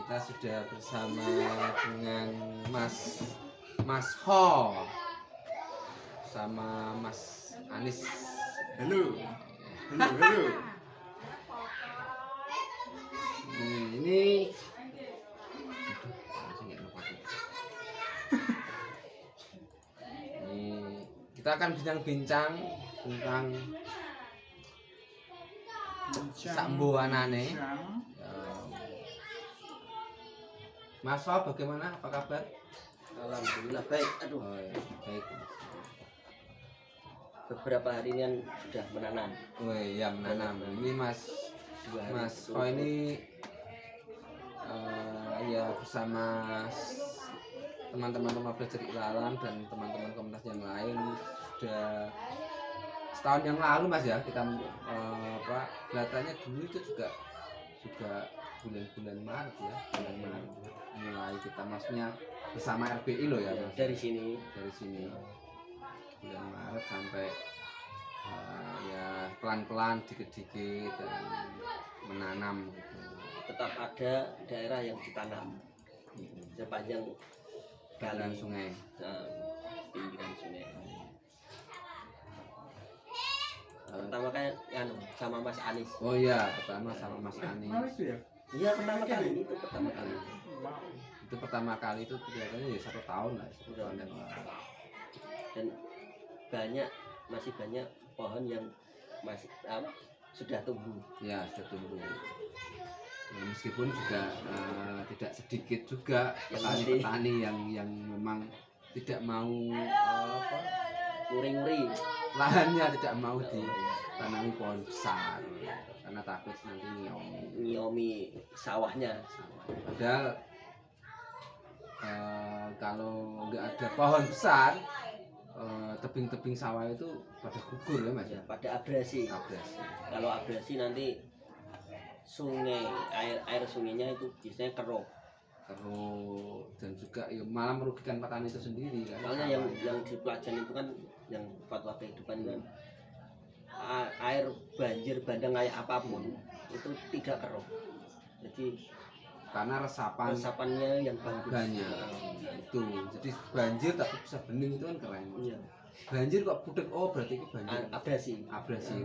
kita sudah bersama dengan Mas Ho sama Mas Anis. Halo. Halo. Ini kita akan bincang-bincang tentang Sambo anane. Mas Ho, bagaimana? Apa kabar? Alhamdulillah baik. Aduh, baik. Beberapa hari ini kan sudah menanam. Oh iya, menanam. Ini Mas Ho ini ya bersama teman-teman rumah belajar Ilalang dan teman-teman komunitas yang lain sudah setahun yang lalu Mas ya kita kelihatannya dulu itu juga bulan Maret ya, bulan Maret mulai kita maksudnya bersama RBI loh ya Mas. Dari sini bulan Maret sampai ya pelan-pelan dikit-dikit dan menanam gitu. Tetap ada daerah yang ditanam sepanjang aliran sungai, pinggiran sungai. Pertama kan sama Mas Anis. Oh iya, pertama sama Mas Anis. Iya, pertama kali itu pertama kali. Itu pertama kali itu kelihatannya ya 1 tahun lah, 1 tahun yang lalu. Dan masih banyak pohon yang masih sudah tumbuh. Ya, sudah tumbuh. Ya, meskipun juga tidak sedikit juga petani-petani yang memang tidak mau nguri-nguri lahannya, tidak mau ditanami pohon besar karena takut nanti nyomi sawahnya. Padahal kalau nggak ada pohon besar, tebing-tebing sawah itu pada gugur ya Mas ya, pada abrasi. Kalau abrasi nanti sungai air sungainya itu biasanya keruh dan juga ya malah merugikan petani itu sendiri kan. Soalnya yang di pelajaran itu kan yang fatwa kehidupan kan air banjir bandang kayak apapun itu tidak keruh. Jadi karena resapannya yang bagus banyak itu, jadi banjir tapi bisa bening itu kan keren. Iya. Banjir kok budek, oh berarti itu banjir abrasi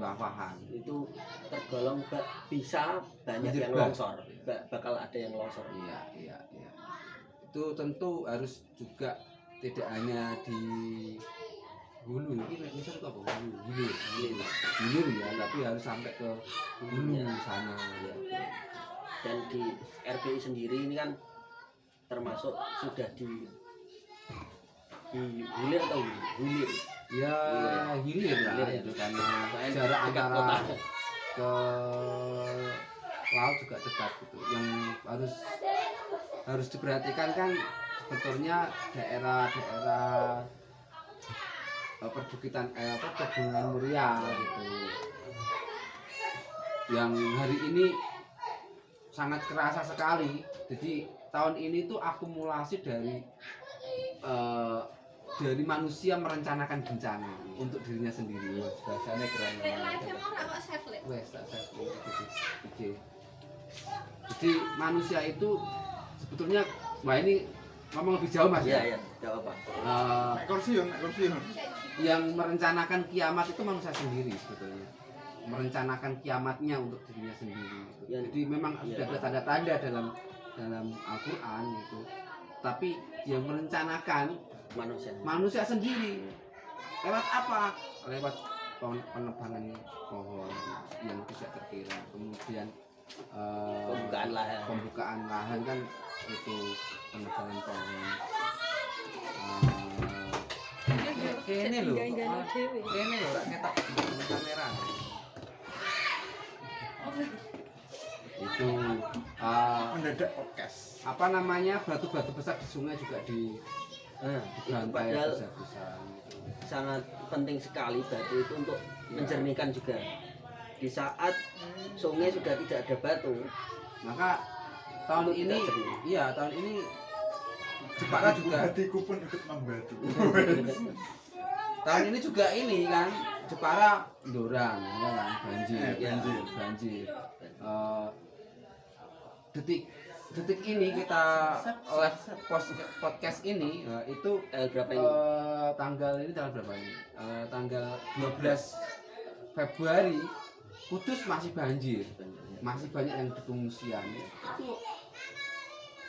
wawahan itu tergolong bisa banyak banjir yang longsor, bakal ada yang longsor. Iya. Itu tentu harus juga tidak hanya di hulu, ini misalnya apa hilir ya, tapi harus sampai ke hulu sana ya. Dan di RBI sendiri ini kan termasuk sudah di hilir atau hilir ya, hilir lah itu karena jarak antara ke laut juga dekat gitu. Yang harus diperhatikan kan sebetulnya daerah perbukitan Pegunungan Muria gitu, yang hari ini sangat kerasa sekali. Jadi tahun ini tuh akumulasi dari manusia merencanakan bencana untuk dirinya sendiri. Bahasanya keren. Jadi manusia itu sebetulnya, wah ini ngomong lebih jauh Mas ya. Iya, enggak apa-apa. Kursiun. Yang merencanakan kiamat itu manusia sendiri sebetulnya. Merencanakan kiamatnya untuk dirinya sendiri. Gitu. Jadi memang sudah ada tanda-tanda dalam Al-Qur'an itu. Tapi yang merencanakan manusia sendiri. Lewat apa? Lewat penebangan pohon yang tidak terkira. Kemudian pembukaan lahan kan itu penebangan pohon. Kene lho ngetok kamera. Itu mendadak podcast. Apa namanya, batu-batu besar di sungai juga dibantai besar-besar. Sangat penting sekali batu itu untuk menjernihkan juga. Di saat sungai sudah tidak ada batu, maka tahun ini Jepara juga hatiku pun ikut membatu. Tahun ini juga ini kan Jepara Ndorang ya kan, banjir. detik ini kita live podcast ini itu berapa ini? Tanggal berapa ini? Tanggal 12 Februari. Kudus masih banjir, masih banyak yang di pengungsian. Itu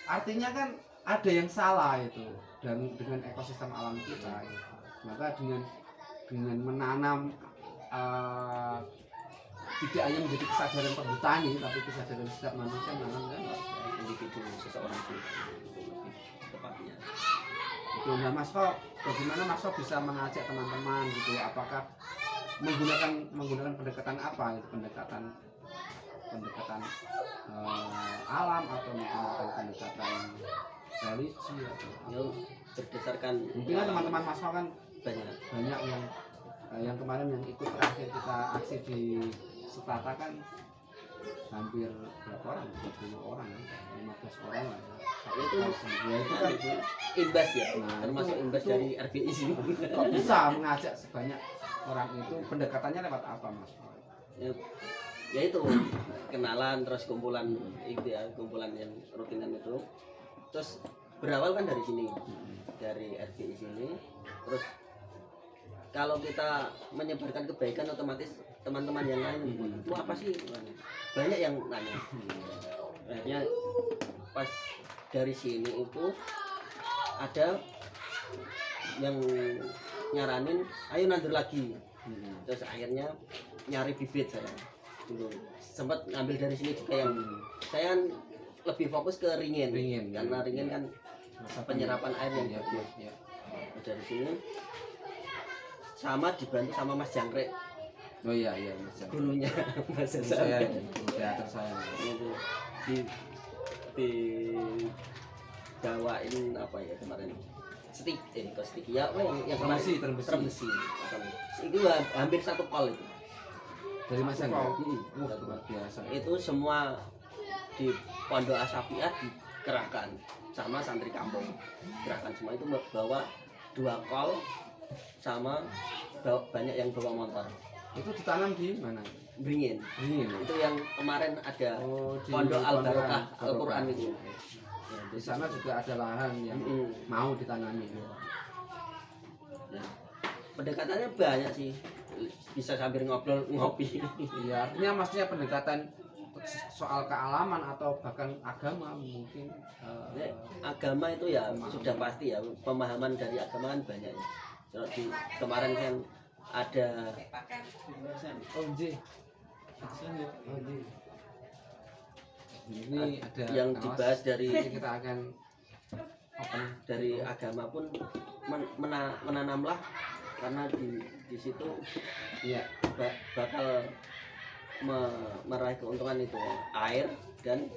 artinya kan ada yang salah itu dan dengan ekosistem alam kita. Gitu. Maka dengan menanam tidak hanya menjadi kesadaran petani, tapi kesadaran setiap manusia menanam kan Individu seseorang itu tepatnya. Itu nah Mas Ko, bagaimana Mas Ko bisa mengajak teman-teman gitu? Apakah menggunakan pendekatan apa? Gitu? Pendekatan alam atau menggunakan pendekatan religi atau Yang berdasarkan mungkin kan teman-teman Mas Ko kan banyak yang kemarin yang ikut terakhir kita aksi di Setata kan hampir berapa orang? 20 orang, 15 orang lah. itu Ya, itu kan imbas ya, Nah, termasuk itu- imbas itu- dari RBI sini. kok bisa mengajak sebanyak orang itu? Pendekatannya lewat apa Mas? Ya itu kenalan terus kumpulan itu ya, kumpulan yang rutinan itu. Terus berawal kan dari sini, dari RBI sini. Terus kalau kita menyebarkan kebaikan otomatis teman-teman yang lain itu apa sih, banyak yang nanya. Akhirnya pas dari sini itu ada yang nyaranin ayo nandur lagi. Terus akhirnya nyari bibit saya dulu, sempat ngambil dari sini juga. Yang saya kan lebih fokus ke ringin, karena ringin kan penyerapan air yang bagus. ya. Dari sini sama dibantu sama Mas Jangkrik, Oh iya Mas. gurunya Mas Saya Jangkrik. teater saya. Itu di bawain apa ya kemarin, kostik ya, yang kemarin Terbesi. itu hampir 1 kol itu Dari Mas Jangkrik. Wah, Luar biasa. itu semua di Pondok Asafiah dikerahkan sama santri kampung, gerakan semua itu bawa 2 kol sama banyak yang bawa motor. Itu ditanam di mana? Beringin Ini. itu yang kemarin ada Di Pondok Al Barokah Al Al Quran itu. Ya, di sana juga ada lahan yang mau ditanami. Nah, pendekatannya banyak sih, bisa sambil ngobrol ngopi. Iya, artinya maksudnya pendekatan soal kealaman atau bahkan agama mungkin. Ya, agama itu ya sudah pasti ya, pemahaman dari agama kan banyak ya. Kalau di kemarin kan ada Ini ada yang kaos. dibahas dari Kita akan open dari agama pun menanamlah, karena di situ Iya. bakal meraih keuntungan itu air dan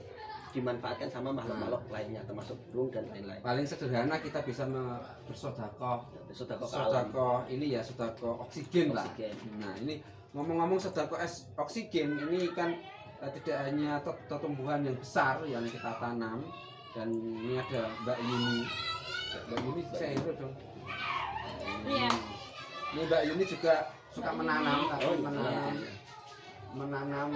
dimanfaatkan sama makhluk-makhluk lainnya termasuk burung dan lain-lain. Paling sederhana kita bisa bersodakoh. Sedekah ke alam. Sodakoh ini ya sodakoh oksigen lah. Oksigen. Nah ini ngomong-ngomong sodakoh oksigen ini kan tidak hanya tumbuhan yang besar yang kita tanam, dan ini ada Mbak Yuni. Mbak Yuni saya intro dong. Iya. Ini Mbak Yuni juga suka menanam, tapi Oh, menanam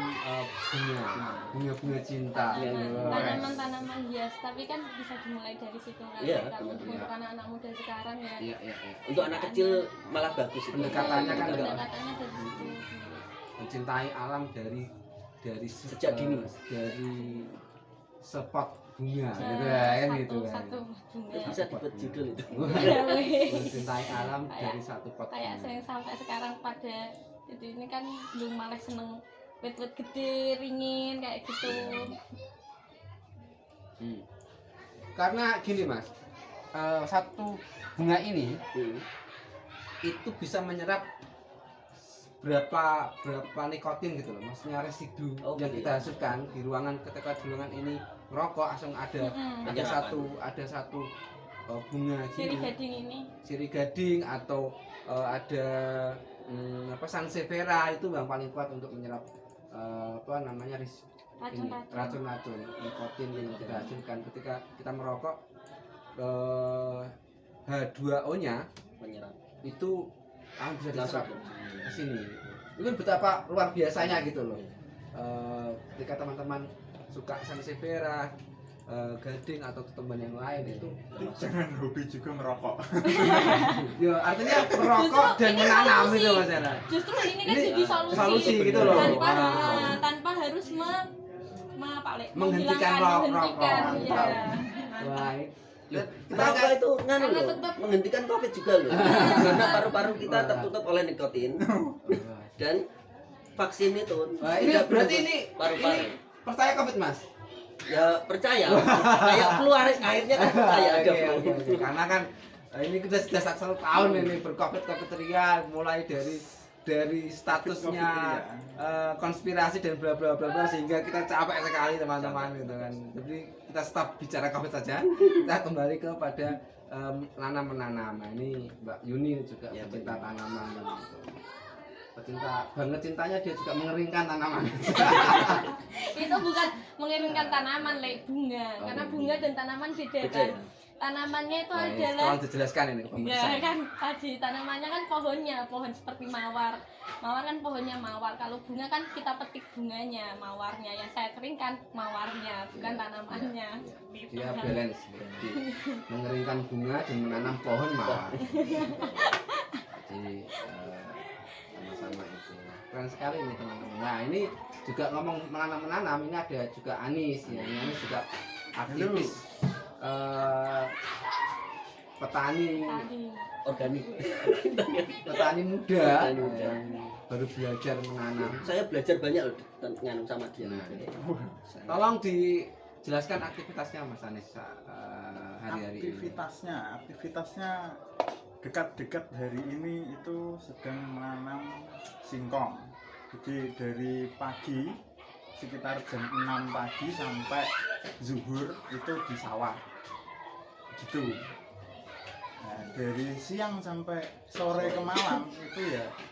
bunga cinta. Tanaman-tanaman hias, tapi kan bisa dimulai dari situ kan. Iya, Untuk iya. anak-anak muda sekarang ya. Iya. Untuk anak kecil malah bagus itu. Pendekatannya kan enggak. Pendekatannya dari situ. Mencintai alam dari Sejak dini. dari spot bunga Nah, gitu ya, kan gitu kan. satu bunga. Bisa dibuat judul itu. Iya, weh. Mencintai alam dari satu pot Kayak bunga. saya sampai sekarang pada jadi ini kan belum malah seneng wet-wet gede ringin kayak gitu. Karena gini Mas, satu bunga ini itu bisa menyerap berapa nikotin gitu loh, maksudnya residu yang gitu kita hasilkan di ruangan. Ketika di ruangan ini ngerokok langsung ada satu bunga Sirih gini, gading ini. sirih gading atau ada sansevieria, itu yang paling kuat untuk menyerap racun-racun nikotin yang kita hasilkan ketika kita merokok. H2O-nya Menyerap. itu bisa diserap Langsung. ke sini. Itu betapa luar biasanya gitu loh. Ketika teman-teman suka sansevieria, gading atau tumbuhan yang lain itu Jangan hobi juga merokok. ya artinya merokok dan ini menanam solusi. itu Mas Yana. Justru ini kan Ini jadi solusi, solusi gitu loh. tanpa Ah. tanpa harus apa, Le? Menghentikan menghentikan rokok. ya. Baik. Kita Merokok itu nganu Karena loh, tetap- menghentikan COVID juga loh. Karena paru-paru kita tertutup oleh nikotin dan vaksin itu Wah, ini tidak berarti menembus ini paru-paru. percaya COVID Mas? Ya percaya, kayak flu akhirnya kan percaya ada Oke, flu. oke, oke. Karena kan ini kita sudah 1 tahun ini bercovid ria, mulai dari statusnya konspirasi dan bla bla bla bla, sehingga kita capek sekali teman-teman gitu kan. Jadi kita stop bicara COVID saja, kita kembali kepada menanam. Nah, ini Mbak Yuni juga Ya, pecinta tanaman dan gitu. Pecinta banget cintanya, dia juga mengeringkan tanaman. Itu bukan mengirimkan tanaman, Le, bunga. Oh, Karena iya. bunga dan tanaman beda Beda kan. ya? Tanamannya itu Baik, adalah tolong dijelaskan ini ke pemirsa. ya kan tadi tanamannya kan pohon seperti mawar kan pohonnya mawar. Kalau bunga kan kita petik bunganya, mawarnya. Yang saya keringkan mawarnya, bukan tanamannya. Gitu. Dia balance berarti mengeringkan bunga dan menanam pohon mawar. Jadi sama-sama itu keren sekali ini teman-teman. Nah ini juga ngomong menanam, ini ada juga Anis ya. Ini Anis juga aktivis petani Organik. petani muda Petani muda. yang baru belajar menanam. Saya belajar banyak loh nganu sama dia. Nah, tolong dijelaskan aktivitasnya Mas Anis hari-hari ini. Aktivitasnya dekat-dekat hari ini itu sedang menanam singkong. Jadi dari pagi sekitar jam 6 pagi sampai zuhur itu di sawah gitu. Nah, dari siang sampai sore ke malam itu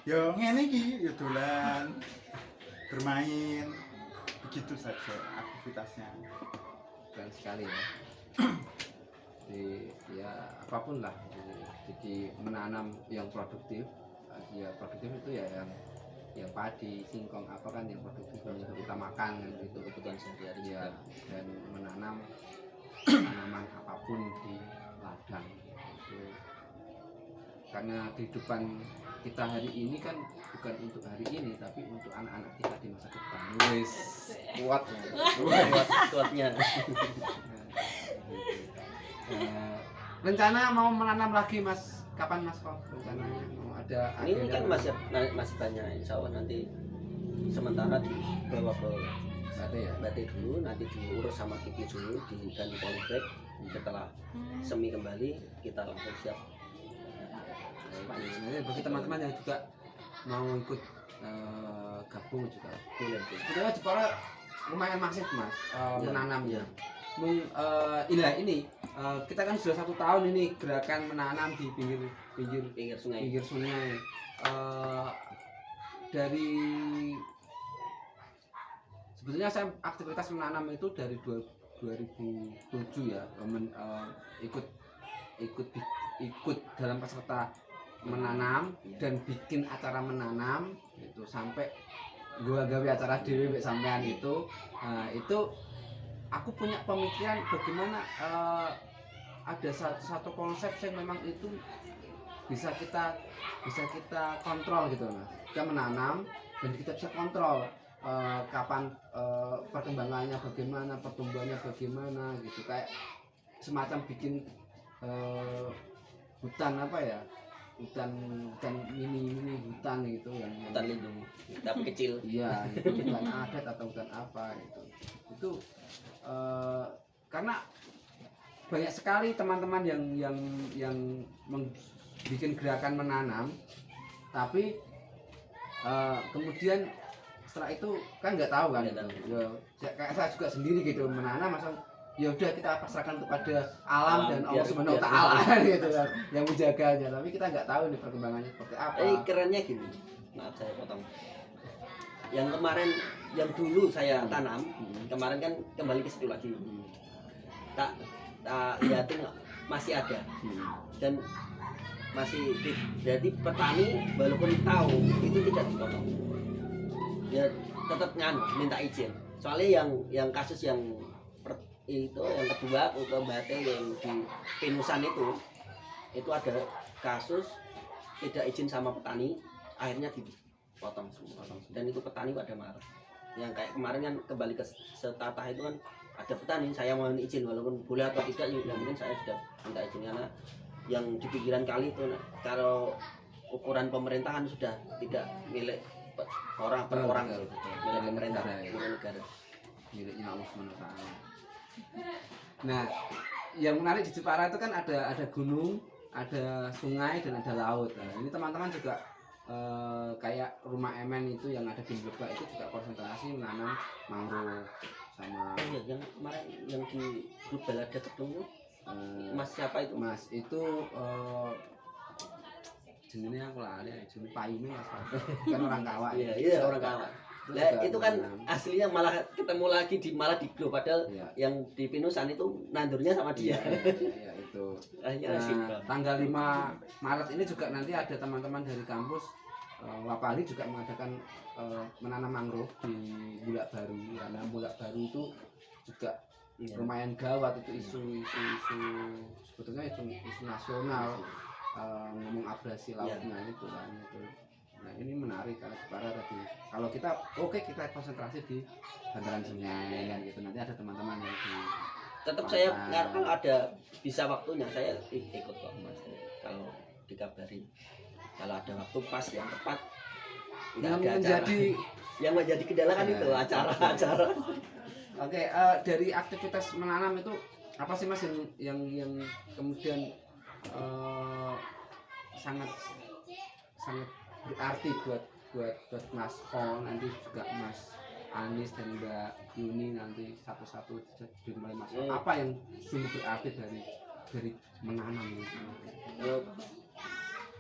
ya ngene iki ya dolan bermain, begitu saja aktivitasnya. Keren sekali ya. Jadi ya apapun lah, jadi menanam yang produktif. Ya produktif itu ya yang padi, singkong apa kan yang produktif yang untuk kita makan kan gitu, Kebutuhan sehari-hari ya. juga. Dan menanam tanaman apapun di ladang itu, karena kehidupan kita hari ini kan bukan untuk hari ini tapi untuk anak-anak kita di masa depan. Wes kuat Kuatnya. Rencana mau menanam lagi Mas, kapan Mas kok rencananya mau ada Ini kan agenda? masih banyak, insya Allah nanti sementara dibawa ke Ada ya. Batik dulu, nanti diurus sama Kiki dulu, diganti polybag. Setelah semi kembali kita langsung siap. Nah, bagi teman-teman yang juga mau ikut gabung juga Boleh. sebenarnya Jepara lumayan masif Mas Ya, menanamnya. ya. Ini kita kan sudah 1 tahun ini gerakan menanam di Pinggir sungai. pinggir sungai. Dari sebetulnya saya aktivitas menanam itu dari 2007 ya, ikut dalam peserta menanam dan bikin acara menanam itu sampai gua gawe acara dewe sampean itu. Nah, itu aku punya pemikiran bagaimana ada satu konsep yang memang itu bisa kita kontrol gitu Mas. Kita menanam dan kita bisa kontrol kapan perkembangannya bagaimana, pertumbuhannya bagaimana gitu, kayak semacam bikin hutan apa ya, hutan mini hutan gitu yang Hutan lindung, tapi kecil. iya itu hutan adat atau hutan apa gitu. Itu karena banyak sekali teman-teman yang bikin gerakan menanam, tapi kemudian setelah itu kan nggak tahu kan Nggak gitu. Ya, kayak saya juga sendiri gitu menanam, masa ya udah kita pasrahkan kepada alam dan Allah biar- Subhanahu wa biar- taala gitu kan yang menjaganya, tapi kita nggak tahu nih perkembangannya seperti apa. Kerennya gini, maaf saya potong. Yang kemarin, yang dulu saya tanam, kemarin kan kembali ke situ lagi. Tak lihatin masih ada dan masih jadi petani walaupun tahu itu tidak dipotong, dia tetap minta izin Soalnya yang kasus yang itu yang kedua UKBT yang di Pinusan itu ada kasus tidak izin sama petani, akhirnya dipotong semua. Dan itu petani pada marah. Yang kayak kemarin kan kembali ke Setata itu kan ada petani, saya mohon izin walaupun boleh atau tidak, yang mungkin saya sudah minta izin karena yang di pikiran kali itu kalau ukuran pemerintahan sudah tidak milik orang per orang, milik pemerintah, milik negara, miliknya Allah SWT. Nah, yang menarik di Jepara itu kan ada gunung, ada sungai dan ada laut. Nah, ini teman-teman juga kayak rumah Emen itu yang ada di Blebak itu juga konsentrasi menanam mangrove sama yang kemarin yang di grup balada Kedung itu Mas siapa itu? Mas itu jenisnya aku lali, jenis Payune Mas. Kan orang Kawak. Iya, orang Kawak. Nah, itu kan aslinya malah ketemu lagi malah di grup, padahal yang di Pinusan itu nandurnya sama dia. Iya, itu. Nah, tanggal 5 Maret ini juga nanti ada teman-teman dari kampus Wapali juga mengadakan menanam mangrove di Bulak Baru, karena Bulak Baru itu juga lumayan gawat itu isu sebetulnya isu nasional, ngomong abrasi lautnya itu kan itu. Nah ini menarik karena Jepara tadi kalau kita kita konsentrasi di bantaran sungai kan gitu, nanti ada teman-teman yang di tetap saya kalau ada bisa waktunya saya ikut kok Mas, kalau dikabari kalau ada waktu pas yang tepat. Yang menjadi kendala kan itu acara. Oke, dari aktivitas menanam itu apa sih Mas yang kemudian sangat berarti buat Mas Ho, nanti juga Mas Anis dan Mbak Yuni nanti satu-satu dimulai Mas Ho. Apa yang sungguh berarti dari menanam itu?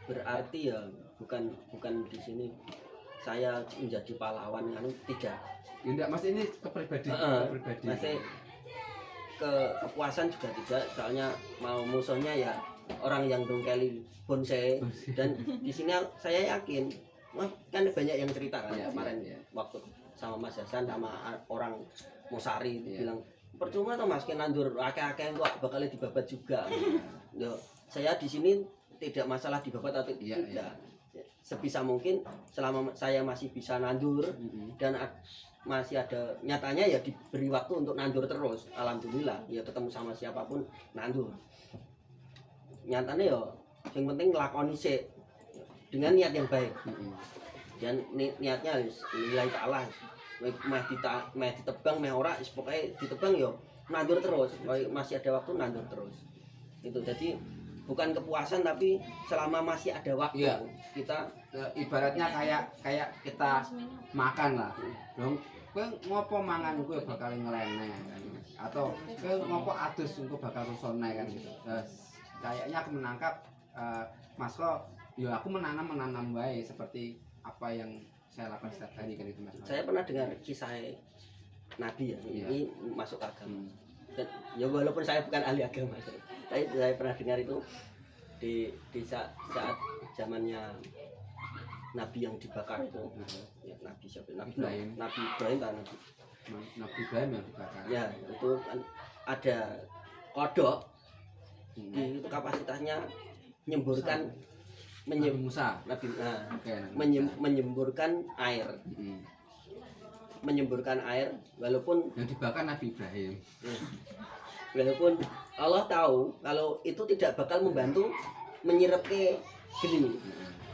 Berarti ya bukan di sini saya menjadi pahlawan kan tidak. Enggak Mas, ini kepribadian. Masih kepuasan juga tidak, soalnya mau musuhnya ya orang yang dongkeli bonsai. Dan di sini saya yakin kan banyak yang cerita kan kemarin waktu sama Mas Hasan sama orang Mosari bilang percuma tuh Mas nandur akeh-akeh kok bakal dibabat juga. Yo saya di sini tidak masalah dibabat atau tidak. Sebisa mungkin selama saya masih bisa nandur dan masih ada nyatanya ya diberi waktu untuk nandur terus, alhamdulillah ya ketemu sama siapapun nandur. Nyatanya ya yang penting lakoni sih dengan niat yang baik. Dan niatnya lillahi ta'ala. Meh ditebang meh ora pokoknya ditebang ya nandur terus. Masih ada waktu nandur terus. Itu jadi bukan kepuasan tapi selama masih ada waktu kita ibaratnya kayak kita makan lah. Dong kowe ngopo mangan kowe bakal ngeleneh kan, atau kowe ngopo adus engko bakal rusone kan gitu. Kayaknya aku menangkap Mas Ko, ya aku menanam wae seperti apa yang saya lakukan setiap hari kan itu Mas. Saya pernah dengar kisah Nabi ya, ini masuk agama. Dan ya walaupun saya bukan ahli agama, tapi saya pernah dengar itu di saat zamannya Nabi yang dibakar itu, ya, Nabi siapa? Nabi Ibrahim yang dibakar. Ya itu kan ada kodok, itu kapasitasnya menyemburkan menyemburkan air. Menyemburkan air walaupun yang dibakar Nabi Ibrahim. Walaupun Allah tahu kalau itu tidak bakal membantu menyerap ke geni.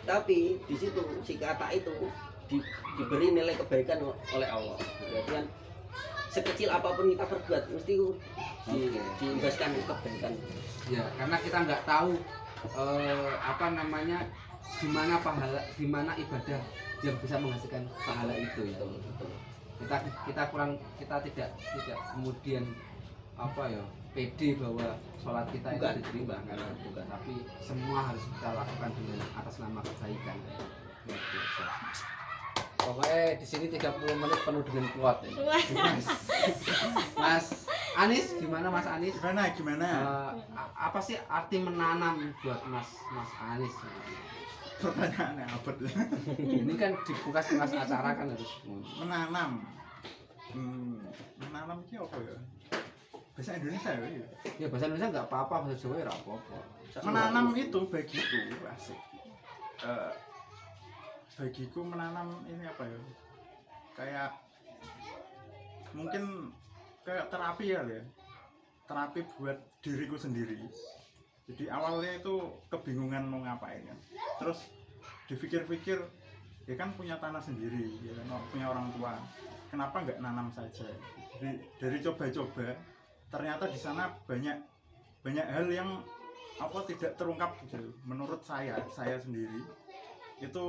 Tapi di situ si kata itu diberi nilai kebaikan oleh Allah. Jadi kan sekecil apapun kita berbuat mesti diimbaskan kebaikan. Ya, karena kita nggak tahu di mana ibadah yang bisa menghasilkan pahala itu. Kita tidak kemudian pede bahwa sholat kita itu diterima kan, bukan, tapi semua harus kita lakukan dengan atas nama kebaikan. Pokoknya di sini 30 menit penuh dengan kuat ya. Mas Anis, gimana Mas Anis? Gimana? Apa sih arti menanam buat Mas Anis? Pertanyaannya apa? Ini kan dibuka setengah acara kan harus menanam. menanam iki apa ya? Bahasa Indonesia ya. Ya bahasa Indonesia nggak apa-apa, bahasa Jawa ya nggak apa-apa. Menanam itu bagiku asik. Bagiku menanam ini apa ya? Kayak mungkin kayak terapi ya. Terapi buat diriku sendiri. Jadi awalnya itu kebingungan mau ngapain kan. Terus dipikir-pikir ya kan punya tanah sendiri, ya kan punya orang tua. Kenapa nggak nanam saja? Jadi dari coba-coba ternyata di sana banyak hal yang apa tidak terungkap gitu. Menurut saya sendiri itu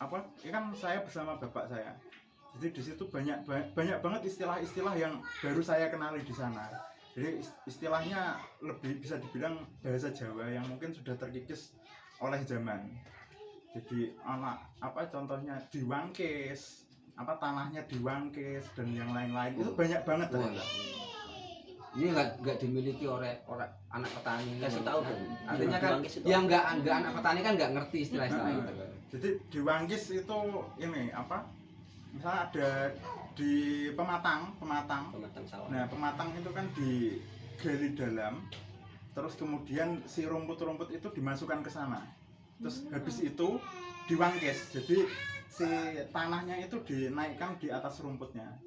apa? Ya kan saya bersama bapak saya. Jadi di situ banyak banget istilah-istilah yang baru saya kenali di sana. Jadi istilahnya lebih bisa dibilang bahasa Jawa yang mungkin sudah terkikis oleh zaman. Jadi anak apa contohnya diwangkis, apa tanahnya diwangkis dan yang lain-lain itu banyak banget ternyata. Ini nggak dimiliki oleh anak petani. Kasih tahu dong. Artinya kan yang nggak anak petani kan nggak ngerti istilah-istilah itu. Jadi diwangkis itu ini apa? Misalnya ada di pematang sawah. Nah pematang itu kan digali dalam, terus kemudian si rumput-rumput itu dimasukkan ke sana, terus habis itu diwangkis, jadi si tanahnya itu dinaikkan di atas rumputnya.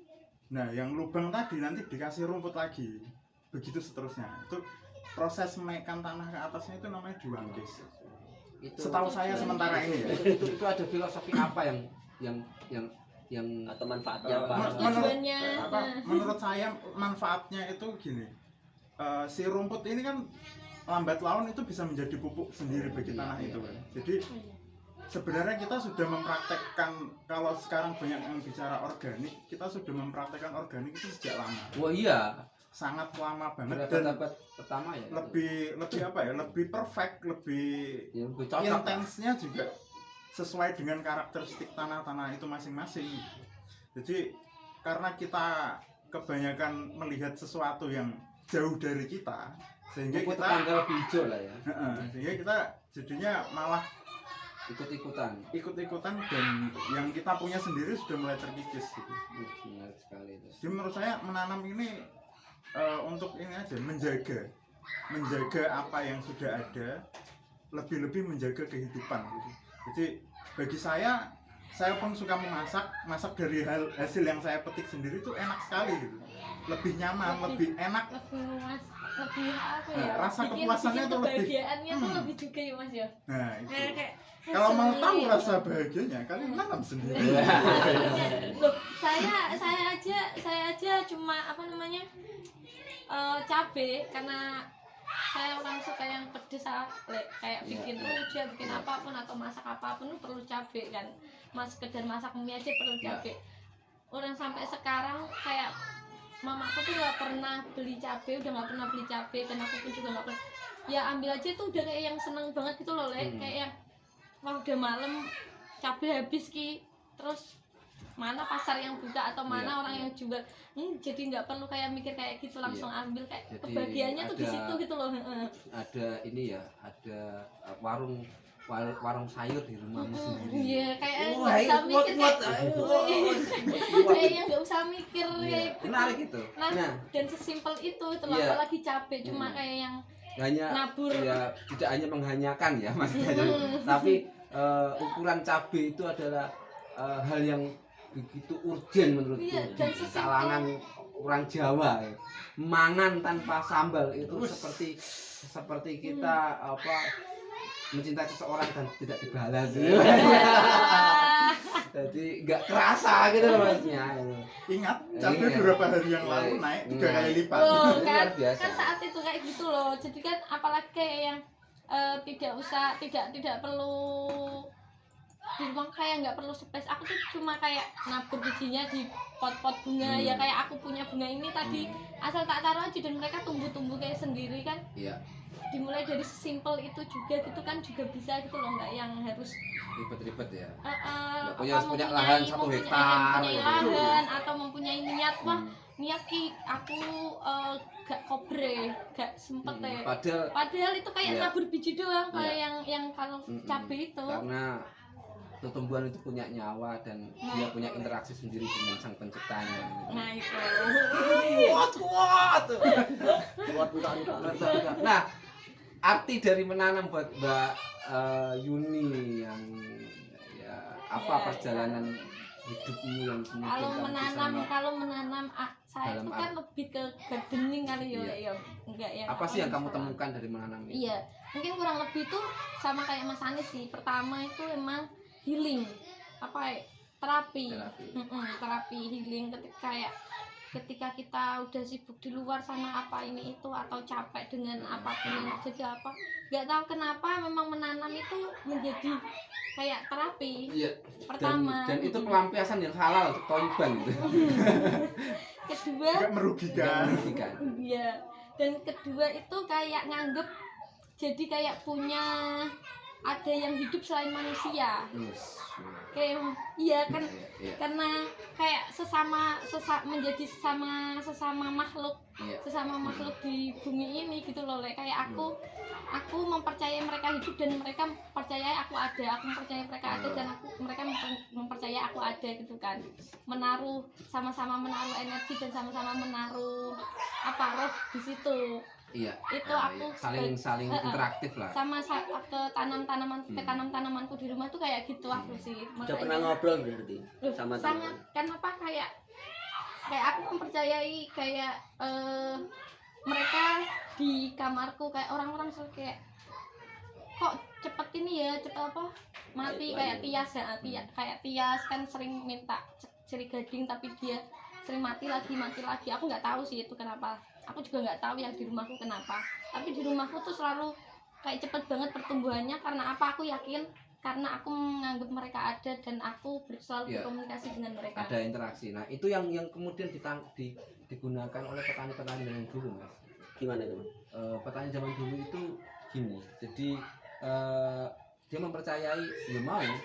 Nah yang lubang tadi nanti dikasih rumput lagi, begitu seterusnya. Itu proses menaikkan tanah ke atasnya itu namanya diwangkis. Setahu saya sementara ini ya. Itu ada filosofi apa yang atau manfaatnya menurut saya manfaatnya itu gini, si rumput ini kan lambat laun itu bisa menjadi pupuk sendiri bagi tanah itu kan. Jadi sebenarnya kita sudah mempraktekkan, kalau sekarang banyak yang bicara organik, kita sudah mempraktekkan organik itu sejak lama. Oh iya, sangat lama banget dan pertama ya lebih apa ya, lebih perfect, lebih intensnya juga sesuai dengan karakteristik tanah-tanah itu masing-masing. Jadi karena kita kebanyakan melihat sesuatu yang jauh dari kita, sehingga kita tanggal hijau lah ya. Sehingga kita jadinya malah ikut-ikutan dan yang kita punya sendiri sudah mulai terkikis gitu. Benar sekali itu. Jadi menurut saya menanam ini untuk ini aja, menjaga apa yang sudah ada, lebih-lebih menjaga kehidupan gitu. Jadi bagi saya pun suka masak dari hasil yang saya petik sendiri itu enak sekali gitu. Lebih nyaman, lebih enak. Lebih apa ya? Rasa kepuasannya itu lebih. Kebahagiaannya tuh lebih juga ya Mas ya. Nah, itu. Kayak kalau mau tahu rasa bahagianya, kalian nanam sendiri. Loh, saya aja cuma apa namanya? Cabe, karena saya orang suka yang pedes, kayak bikin rujak, bikin apapun atau masak apapun perlu cabai kan. Sekedar masak mie aja perlu cabai. Orang sampai sekarang kayak mamaku tuh nggak pernah beli cabai, udah nggak pernah beli cabai, dan aku pun juga nggak pernah. Ya ambil aja tuh udah kayak yang seneng banget gitu loh, kayak yang wah udah malam cabai habis ki, terus mana pasar yang buka atau mana orang yang jual, jadi nggak perlu kayak mikir kayak gitu, langsung ambil, kayak jadi kebahagiaannya tuh di situ gitu loh. Ada ini ya, ada warung sayur di rumahmu sendiri. Iya, kayak nggak usah mikir kayak yang nggak usah mikir kayak gitu. Menarik itu. Nah, dan sesimpel itu apalagi cabai, cuma kayak yang hanya nabur. Ya tidak hanya menghanyakan ya maksudnya, tapi ukuran cabai itu adalah hal yang begitu urgen menurutku. Dan kalangan orang Jawa ya. Mangan tanpa sambal itu seperti kita apa mencintai seseorang dan tidak dibalas. Jadi nggak kerasa gitu loh maksudnya. Ingat cabai beberapa hari yang lalu naik 3 kali lipat. Oh, kan saat itu kayak gitu loh. Jadi kan apalagi kayak yang tidak perlu di rumah, kayak nggak perlu space. Aku tuh cuma kayak nabur bijinya di pot-pot bunga. Ya kayak aku punya bunga ini tadi, asal tak taruh aja dan mereka tumbuh kayak sendiri kan. Iya. Dimulai dari sesimpel itu juga gitu kan, juga bisa gitu loh, nggak yang harus ribet-ribet ya. Punya lahan 1 hektar, lahan atau mempunyai niat, wah niat ki aku gak kobre, gak sempet ya. Padahal itu kayak nabur biji doang, kayak yang kalau cabai itu. Karena tumbuhan itu punya nyawa dan dia punya interaksi sendiri dengan sang penciptanya. Nah itu. Kuat enggak. Nah, arti dari menanam buat Mbak Yuni yang ya apa Ya, perjalanan hidupmu yang kemudian Kalau menanam saya dalam itu kan lebih ke gardening kali ya, Iya. ya enggak ya. apa sih yang kamu temukan dari menanam itu? Iya, mungkin kurang lebih tuh sama kayak Mas Anies sih. Pertama itu emang healing, terapi. Terapi healing ketika kita udah sibuk di luar sana apa ini itu atau capek dengan apapun yang terjadi nggak tahu kenapa memang menanam itu menjadi kayak terapi. Iya. Pertama Dan itu pelampiasan yang halal untuk korban gitu. Kedua Nggak merugikan. iya, dan kedua itu kayak nganggep jadi kayak punya ada yang hidup selain manusia. Kayak iya kan, Iya. karena kayak menjadi sesama makhluk, Iya. sesama makhluk di bumi ini gitu loh. Kayak aku mempercayai mereka hidup dan mereka percaya aku ada, aku mempercayai mereka ada dan mereka mempercayai aku ada gitu kan. Sama-sama menaruh energi dan sama-sama menaruh roh di situ. Iya. Itu aku saling interaktif lah. sama ke tanam-tanamanku di rumah tuh kayak gitu aku sih. Udah pernah ngobrol berarti sama sangat teman. kan kayak aku mempercayai kayak mereka di kamarku kayak orang-orang selalu kayak kok cepet ini ya mati kayak Tias kayak Tias kan sering minta ceri gading tapi dia sering mati lagi aku nggak tahu sih itu kenapa, aku juga nggak tahu yang di rumahku kenapa, tapi di rumahku tuh selalu kayak cepet banget pertumbuhannya. Karena aku yakin karena aku menganggap mereka ada dan aku selalu berkomunikasi dengan mereka, ada interaksi. Nah itu yang kemudian digunakan oleh petani-petani zaman dulu, Mas. Gimana teman? Petani zaman dulu itu gini, jadi dia mempercayai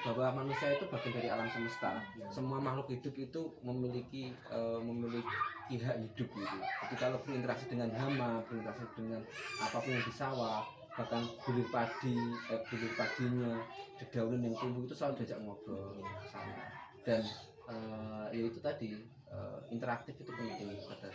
bahwa manusia itu bagian dari alam semesta. Semua makhluk hidup itu memiliki hak hidup gitu. Jadi kalau berinteraksi dengan hama, berinteraksi dengan apapun yang di sawah, bahkan bulir padinya, dedaunan yang tumbuh itu selalu diajak ngobrol sama. Dan ya itu tadi interaktif itu penting pada